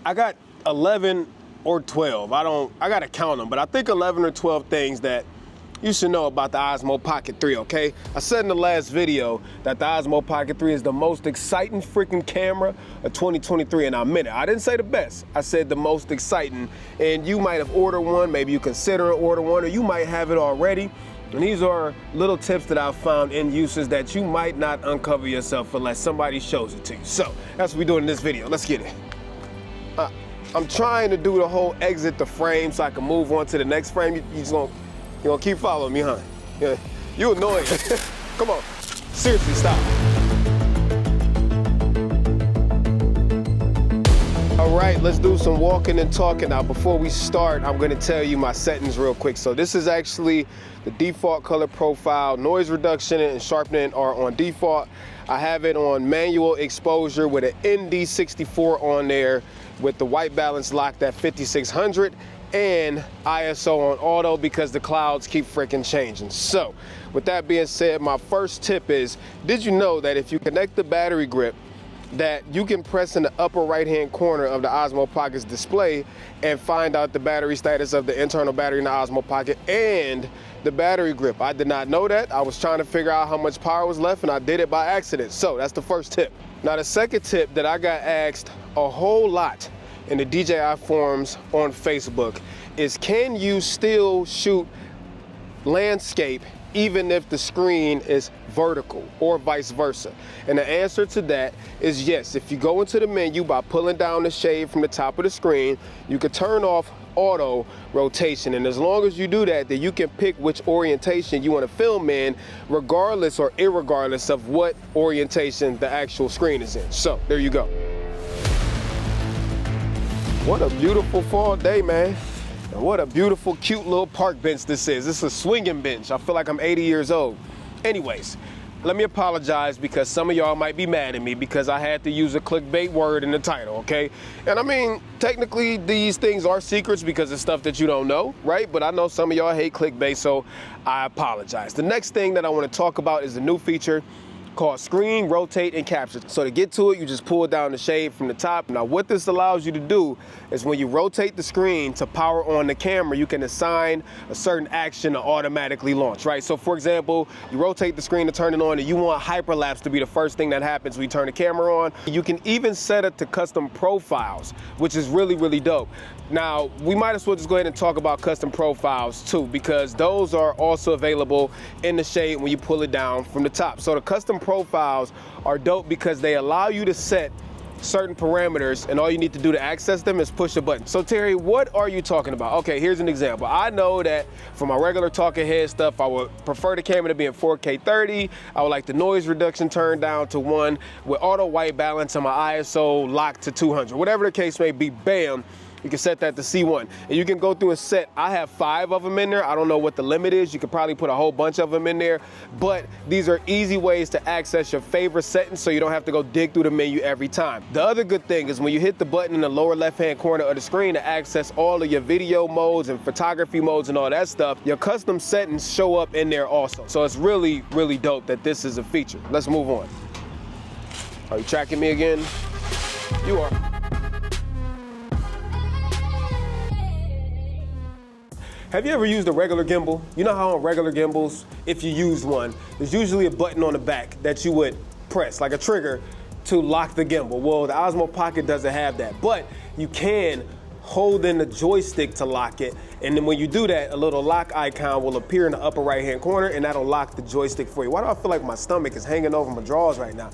I got 11 or 12. I gotta count them, but I think 11 or 12 things that you should know about the Osmo Pocket 3, okay? I said in the last video that the Osmo Pocket 3 is the most exciting freaking camera of 2023, and I meant it. I didn't say the best, I said the most exciting. And you might have ordered one, maybe you consider order one, or you might have it already. And these are little tips that I've found in uses that you might not uncover yourself unless somebody shows it to you. So that's what we're doing in this video. Let's get it. I'm trying to do the whole exit the frame so I can move on to the next frame. You gonna keep following me, huh? Yeah, you annoying. Come on, seriously, stop. All right, let's do some walking and talking. Now, before we start, I'm gonna tell you my settings real quick. So this is actually the default color profile. Noise reduction and sharpening are on default. I have it on manual exposure with an ND64 on there with the white balance locked at 5600 and ISO on auto because the clouds keep freaking changing. So with that being said, my first tip is, did you know that if you connect the battery grip, that you can press in the upper right hand corner of the Osmo Pocket's display and find out the battery status of the internal battery in the Osmo Pocket and the battery grip. I did not know that. I was trying to figure out how much power was left and I did it by accident. So that's the first tip. Now the second tip that I got asked a whole lot in the DJI forums on Facebook is, can you still shoot landscape even if the screen is vertical or vice versa? And the answer to that is yes. If you go into the menu by pulling down the shade from the top of the screen, you can turn off auto rotation, and as long as you do that, then you can pick which orientation you want to film in, regardless or irregardless of what orientation the actual screen is in. So there you go. What a beautiful fall day, man. And what a beautiful, cute little park bench this is. This is a swinging bench. I feel like I'm 80 years old. Anyways, let me apologize because some of y'all might be mad at me because I had to use a clickbait word in the title, okay? And I mean, technically these things are secrets because it's stuff that you don't know, right? But I know some of y'all hate clickbait, so I apologize. The next thing that I want to talk about is a new feature called screen, rotate, and capture. So to get to it, you just pull down the shade from the top. Now what this allows you to do is when you rotate the screen to power on the camera, you can assign a certain action to automatically launch, right? So for example, you rotate the screen to turn it on and you want hyperlapse to be the first thing that happens when you turn the camera on. You can even set it to custom profiles, which is really, really dope. Now, we might as well just go ahead and talk about custom profiles too, because those are also available in the shade when you pull it down from the top. So the custom profiles are dope because they allow you to set certain parameters, and all you need to do to access them is push a button. So Terry, what are you talking about? Okay, here's an example. I know that for my regular talking head stuff, I would prefer the camera to be in 4K 30. I would like the noise reduction turned down to 1 with auto white balance and my ISO locked to 200. Whatever the case may be, bam, you can set that to C1. And you can go through a set. I have 5 of them in there. I don't know what the limit is. You could probably put a whole bunch of them in there. But these are easy ways to access your favorite settings so you don't have to go dig through the menu every time. The other good thing is when you hit the button in the lower left-hand corner of the screen to access all of your video modes and photography modes and all that stuff, your custom settings show up in there also. So it's really, really dope that this is a feature. Let's move on. Are you tracking me again? You are. Have you ever used a regular gimbal? You know how on regular gimbals, if you use one, there's usually a button on the back that you would press, like a trigger, to lock the gimbal. Well, the Osmo Pocket doesn't have that, but you can hold in the joystick to lock it, and then when you do that, a little lock icon will appear in the upper right-hand corner, and that'll lock the joystick for you. Why do I feel like my stomach is hanging over my drawers right now?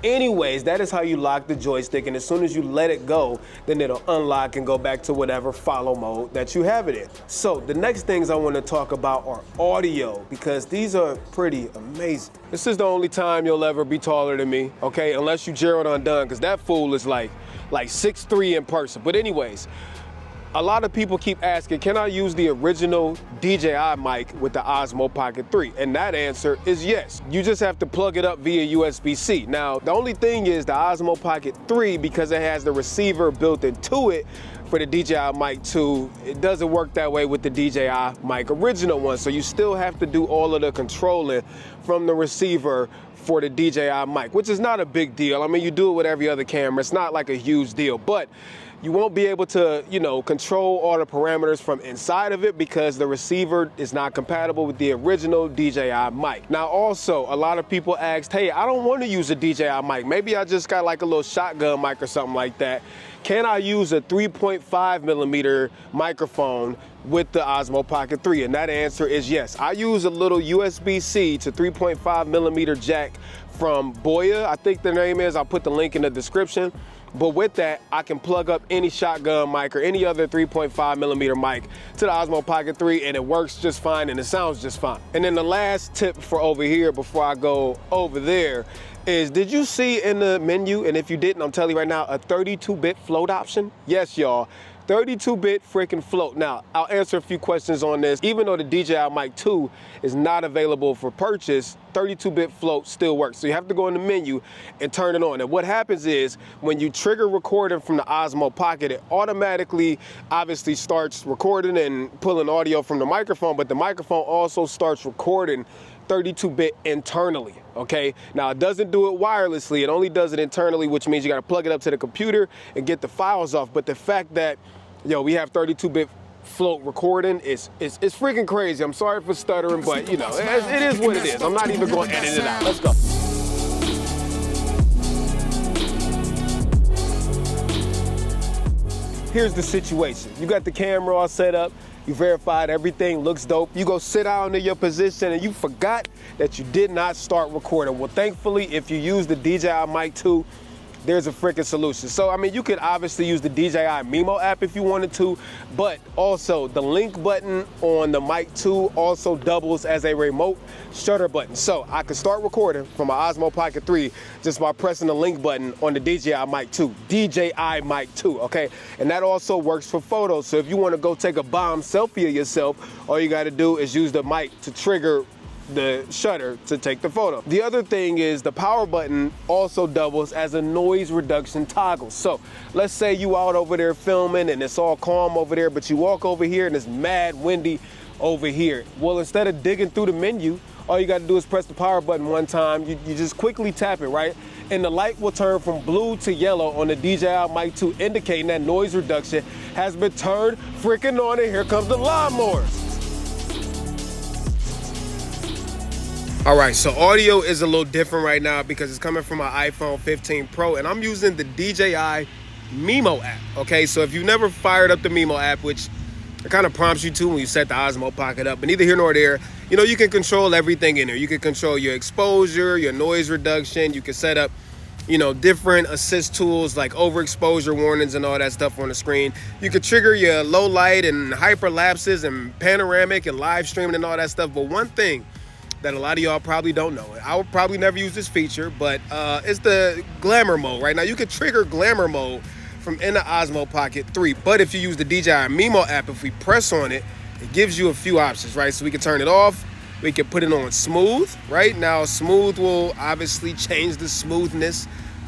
Anyways, that is how you lock the joystick, and as soon as you let it go, then it'll unlock and go back to whatever follow mode that you have it in. So the next things I want to talk about are audio, because these are pretty amazing. This is the only time you'll ever be taller than me, okay? Unless you Gerald Undone, because that fool is like 6'3" in person. But anyways, a lot of people keep asking, can I use the original DJI mic with the Osmo Pocket 3? And that answer is yes. You just have to plug it up via USB-C. Now, the only thing is the Osmo Pocket 3, because it has the receiver built into it for the DJI Mic 2, it doesn't work that way with the DJI Mic original one. So you still have to do all of the controlling from the receiver for the DJI mic, which is not a big deal. I mean, you do it with every other camera. It's not like a huge deal, but You won't be able to, you know, control all the parameters from inside of it because the receiver is not compatible with the original DJI mic. Now also, a lot of people asked, hey, I don't want to use a DJI mic. Maybe I just got like a little shotgun mic or something like that. Can I use a 3.5 millimeter microphone with the Osmo Pocket 3? And that answer is yes. I use a little USB-C to 3.5 millimeter jack from Boya, I think the name is. I'll put the link in the description. But with that, I can plug up any shotgun mic or any other 3.5 millimeter mic to the Osmo Pocket 3, and it works just fine and it sounds just fine. And then the last tip for over here before I go over there is, did you see in the menu, and if you didn't, I'm telling you right now, a 32-bit float option? Yes, y'all. 32-bit freaking float. Now, I'll answer a few questions on this. Even though the DJI Mic 2 is not available for purchase, 32-bit float still works. So you have to go in the menu and turn it on. And what happens is, when you trigger recording from the Osmo Pocket, it automatically obviously starts recording and pulling audio from the microphone, but the microphone also starts recording 32-bit internally, okay? Now, it doesn't do it wirelessly, it only does it internally, which means you gotta plug it up to the computer and get the files off. But the fact that, yo, we have 32-bit float recording is freaking crazy. I'm sorry for stuttering, but you know, it is what it is. I'm not even gonna edit it out. Let's go. Here's the situation. You got the camera all set up, you verified everything looks dope. You go sit down in your position and you forgot that you did not start recording. Well, thankfully, if you use the DJI Mic 2, there's a freaking solution. So, I mean, you could obviously use the DJI Mimo app if you wanted to, but also the link button on the Mic 2 also doubles as a remote shutter button. So I could start recording from my Osmo Pocket 3 just by pressing the link button on the DJI Mic 2, DJI Mic 2, okay? And that also works for photos. So if you wanna go take a bomb selfie of yourself, all you gotta do is use the mic to trigger the shutter to take the photo. The other thing is the power button also doubles as a noise reduction toggle. So let's say you out over there filming and it's all calm over there, but you walk over here and it's mad windy over here. Well, instead of digging through the menu, all you got to do is press the power button one time. You just quickly tap it, right? And the light will turn from blue to yellow on the DJI Mic 2, indicating that noise reduction has been turned freaking on, and here comes the lawnmowers. All right, so audio is a little different right now because it's coming from my iPhone 15 Pro, and I'm using the DJI Mimo app, okay? So if you've never fired up the Mimo app, which it kind of prompts you to when you set the Osmo Pocket up, but neither here nor there, you know, you can control everything in there. You can control your exposure, your noise reduction, you can set up, you know, different assist tools like overexposure warnings and all that stuff on the screen. You can trigger your low light and hyperlapses and panoramic and live streaming and all that stuff. But one thing that a lot of y'all probably don't know, I would probably never use this feature, but it's the glamour mode. Right now you can trigger glamour mode from in the Osmo Pocket 3, but if you use the DJI Mimo app, if we press on it, it gives you a few options, right? So we can turn it off, we can put it on smooth, right? Now smooth will obviously change the smoothness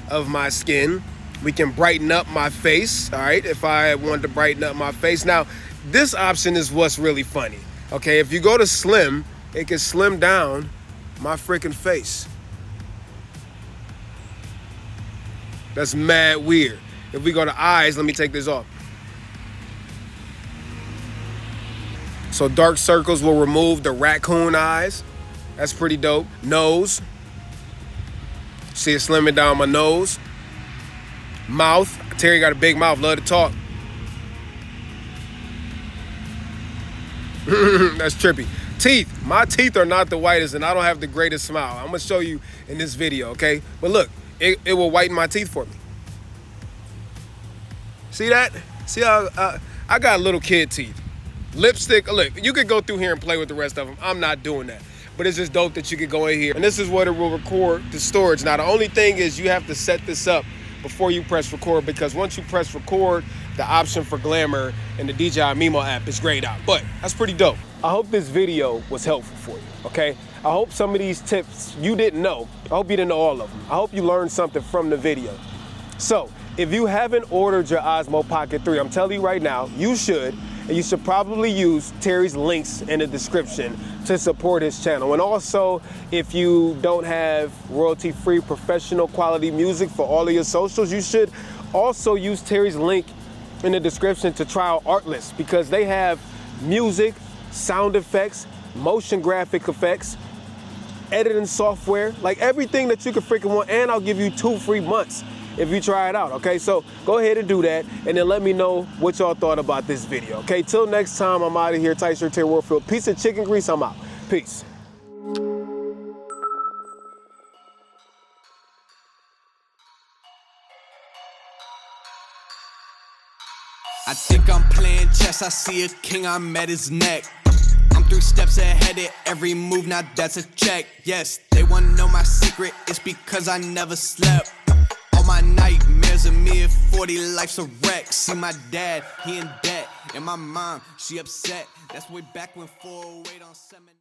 of my skin. We can brighten up my face, all right, if I wanted to brighten up my face. Now this option is what's really funny, okay? If you go to slim, it can slim down my freaking face. That's mad weird. If we go to eyes, let me take this off. So dark circles will remove the raccoon eyes. That's pretty dope. Nose. See it slimming down my nose. Mouth. Terry got a big mouth, love to talk. That's trippy. Teeth. My teeth are not the whitest and I don't have the greatest smile. I'm gonna show you in this video, okay? But look, it will whiten my teeth for me. See that? See how I got little kid teeth. Lipstick, look, you could go through here and play with the rest of them. I'm not doing that. But it's just dope that you could go in here. And this is what it will record the storage. Now, the only thing is you have to set this up before you press record, because once you press record, the option for glamour in the DJI Mimo app is grayed out. But that's pretty dope. I hope this video was helpful for you, okay? I hope some of these tips you didn't know. I hope you didn't know all of them. I hope you learned something from the video. So, if you haven't ordered your Osmo Pocket 3, I'm telling you right now, you should. And you should probably use Terry's links in the description to support his channel. And also, if you don't have royalty-free professional quality music for all of your socials, you should also use Terry's link in the description to try out Artlist because they have music, sound effects, motion graphic effects, editing software, like everything that you could freaking want, and I'll give you 2 free months if you try it out, okay? So go ahead and do that, and then let me know what y'all thought about this video, okay? Till next time, I'm out of here. Tight Shirt Terry Warfield. Piece of chicken grease, I'm out. Peace. I think I'm playing chess, I see a king, I'm at his neck. I'm 3 steps ahead of every move, now that's a check. Yes, they wanna know my secret, it's because I never slept. All my nightmares of me at 40, life's a wreck. See my dad, he in debt, and my mom, she upset. That's way back when 408 on 7.